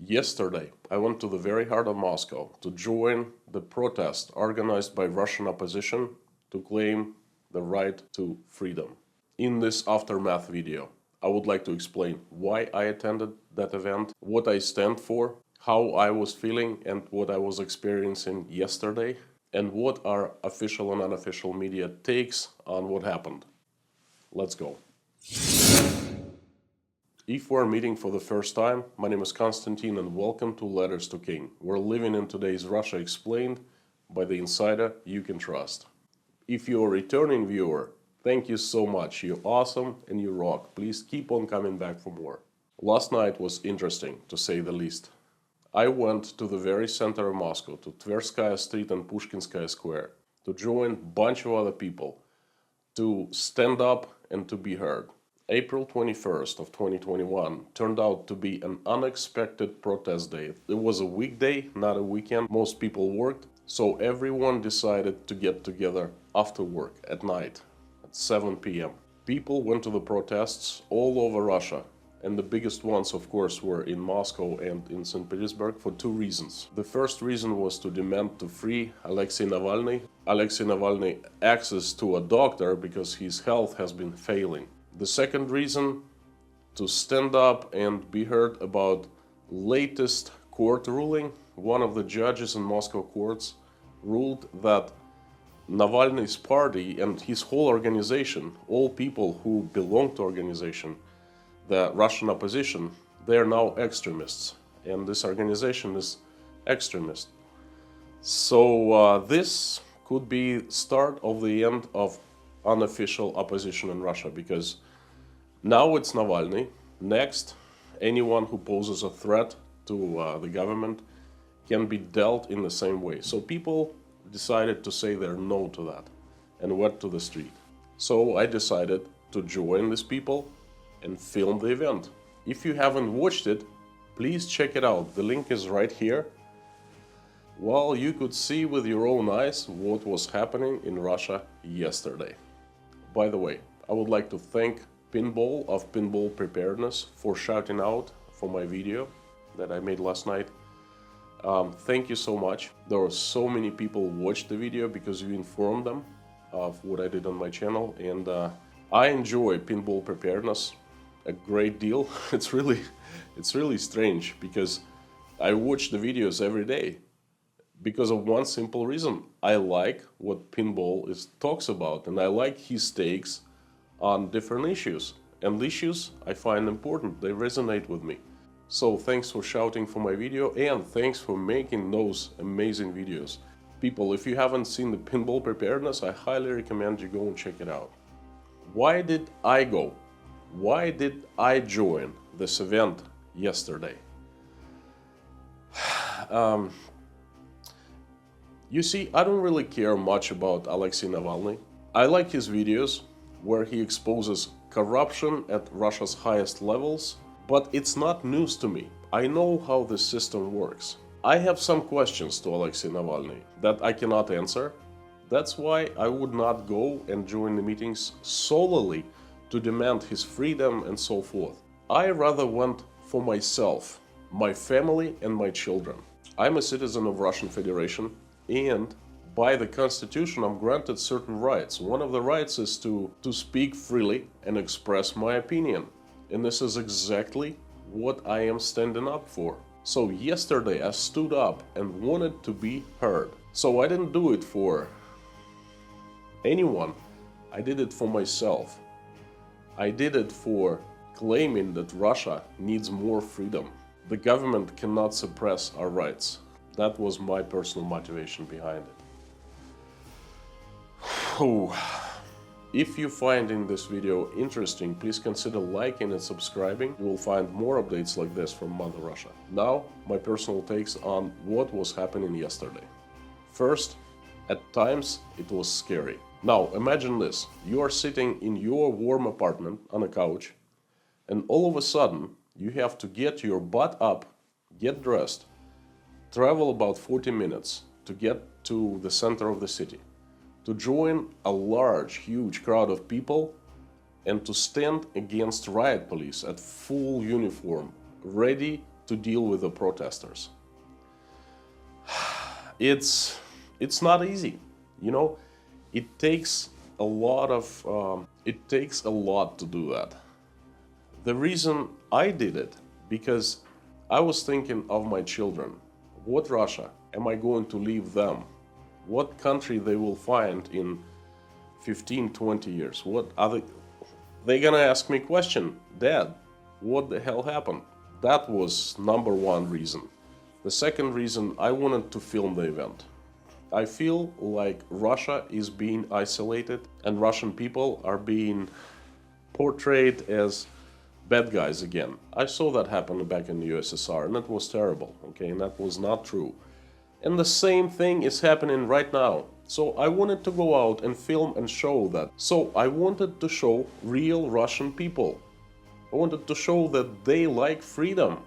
Yesterday, I went to the very heart of Moscow to join the protest organized by Russian opposition to claim the right to freedom. In this aftermath video, I would like to explain why I attended that event, what I stand for, how I was feeling and what I was experiencing yesterday, and what our official and unofficial media takes on what happened. Let's go. If we're meeting for the first time, my name is Konstantin and welcome to Letters to King. We're living in today's Russia explained by the insider you can trust. If you're a returning viewer, thank you so much. You're awesome and you rock. Please keep on coming back for more. Last night was interesting, to say the least. I went to the very center of Moscow, to Tverskaya Street and Pushkinskaya Square, to join a bunch of other people, to stand up and to be heard. April 21st of 2021 turned out to be an unexpected protest day. It was a weekday, not a weekend. Most people worked, so everyone decided to get together after work at night at 7 p.m. People went to the protests all over Russia, and the biggest ones, of course, were in Moscow and in St. Petersburg for two reasons. The first reason was to demand to free Alexei Navalny. Alexei Navalny access to a doctor because his health has been failing. The second reason, to stand up and be heard about latest court ruling. One of the judges in Moscow courts ruled that Navalny's party and his whole organization, all people who belong to organization, the Russian opposition, they are now extremists, and this organization is extremist. So this could be start of the end of unofficial opposition in Russia, because now it's Navalny. Next, anyone who poses a threat to the government can be dealt in the same way. So people decided to say their no to that and went to the street. So I decided to join these people and film the event. If you haven't watched it, please check it out. The link is right here. Well, you could see with your own eyes what was happening in Russia yesterday. By the way, I would like to thank Pinball of Pinball Preparedness for shouting out for my video that I made last night. Thank you so much. There were so many people who watched the video because you informed them of what I did on my channel, and I enjoy Pinball Preparedness a great deal. It's really strange because I watch the videos every day because of one simple reason. I like what Pinball talks about, and I like his takes on different issues. And issues I find important, they resonate with me. So thanks for shouting for my video, and thanks for making those amazing videos. People, if you haven't seen the Pinball Preparedness, I highly recommend you go and check it out. Why did I go? Why did I join this event yesterday? You see, I don't really care much about Alexei Navalny. I like his videos where he exposes corruption at Russia's highest levels, but it's not news to me. I know how the system works. I have some questions to Alexei Navalny that I cannot answer. That's why I would not go and join the meetings solely to demand his freedom and so forth. I rather went for myself, my family and my children. I'm a citizen of Russian Federation, and by the Constitution I'm granted certain rights. One of the rights is to speak freely and express my opinion. And this is exactly what I am standing up for. So yesterday I stood up and wanted to be heard. So I didn't do it for anyone. I did it for myself. I did it for claiming that Russia needs more freedom. The government cannot suppress our rights. That was my personal motivation behind it. If you find in this video interesting, please consider liking and subscribing. You will find more updates like this from Mother Russia. Now, my personal takes on what was happening yesterday. First, at times it was scary. Now, imagine this. You are sitting in your warm apartment on a couch, and all of a sudden you have to get your butt up, get dressed, travel about 40 minutes to get to the center of the city, to join a large, huge crowd of people, and to stand against riot police at full uniform, ready to deal with the protesters. It's not easy, you know. It takes a lot to do that. The reason I did it, because I was thinking of my children. What Russia am I going to leave them? What country they will find in 15, 20 years? What are they gonna ask me question, Dad, what the hell happened? That was number one reason. The second reason, I wanted to film the event. I feel like Russia is being isolated and Russian people are being portrayed as bad guys again. I saw that happen back in the USSR, and that was terrible, okay, and that was not true. And the same thing is happening right now. So I wanted to go out and film and show that. So I wanted to show real Russian people. I wanted to show that they like freedom.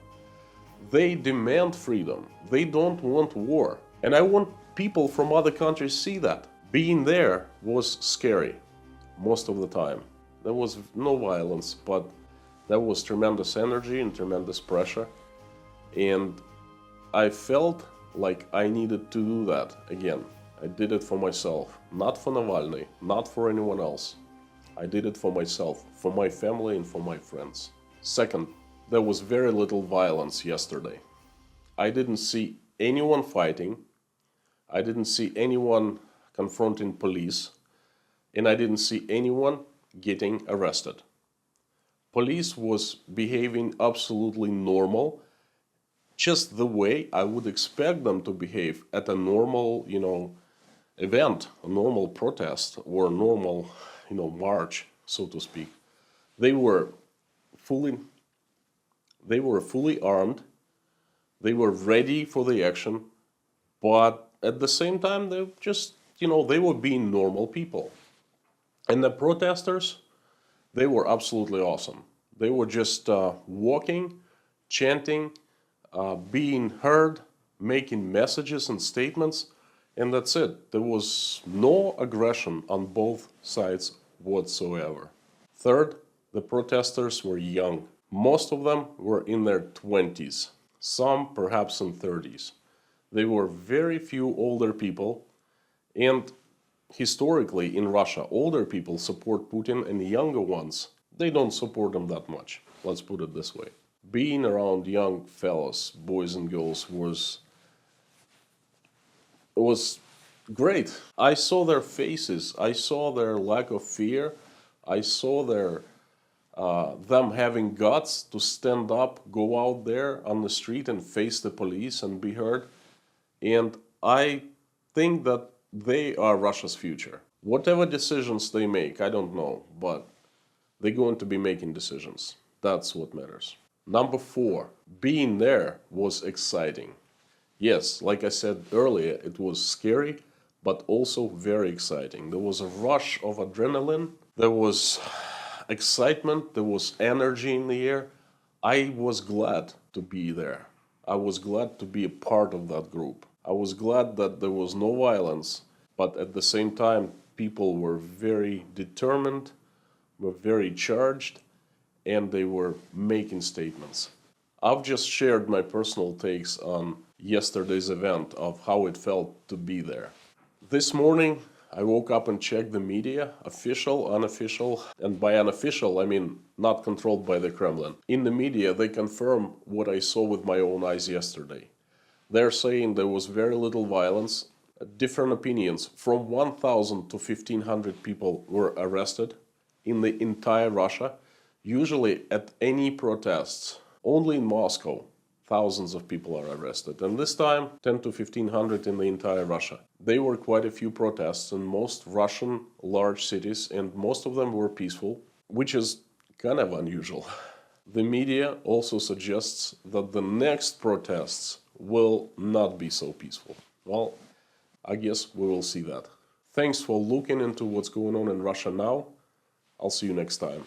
They demand freedom. They don't want war. And I want people from other countries to see that. Being there was scary most of the time. There was no violence, but there was tremendous energy and tremendous pressure. And I felt like I needed to do that again. I did it for myself, not for Navalny, not for anyone else. I did it for myself, for my family and for my friends. Second, there was very little violence yesterday. I didn't see anyone fighting. I didn't see anyone confronting police. And I didn't see anyone getting arrested. Police was behaving absolutely normal, just the way I would expect them to behave at a normal, event, a normal protest or a normal, march, so to speak. They were fully armed. They were ready for the action, but at the same time, they just, they were being normal people. And the protesters, they were absolutely awesome. They were just walking, chanting, being heard, making messages and statements, and that's it. There was no aggression on both sides whatsoever. Third, the protesters were young. Most of them were in their 20s, some perhaps in 30s. There were very few older people, and historically in Russia, older people support Putin and the younger ones, they don't support him that much. Let's put it this way. Being around young fellas, boys and girls, was great. I saw their faces. I saw their lack of fear. I saw them having guts to stand up, go out there on the street and face the police and be heard. And I think that they are Russia's future. Whatever decisions they make, I don't know, but they're going to be making decisions. That's what matters. Number 4, being there was exciting. Yes, like I said earlier, it was scary, but also very exciting. There was a rush of adrenaline. There was excitement. There was energy in the air. I was glad to be there. I was glad to be a part of that group. I was glad that there was no violence, but at the same time, people were very determined, were very charged, and they were making statements. I've just shared my personal takes on yesterday's event of how it felt to be there. This morning, I woke up and checked the media, official, unofficial, and by unofficial, I mean not controlled by the Kremlin. In the media, they confirm what I saw with my own eyes yesterday. They're saying there was very little violence, different opinions. From 1,000 to 1,500 people were arrested in the entire Russia. Usually at any protests, only in Moscow, thousands of people are arrested. And this time, 10 to 1,500 in the entire Russia. There were quite a few protests in most Russian large cities, and most of them were peaceful, which is kind of unusual. The media also suggests that the next protests will not be so peaceful. Well, I guess we will see that. Thanks for looking into what's going on in Russia now. I'll see you next time.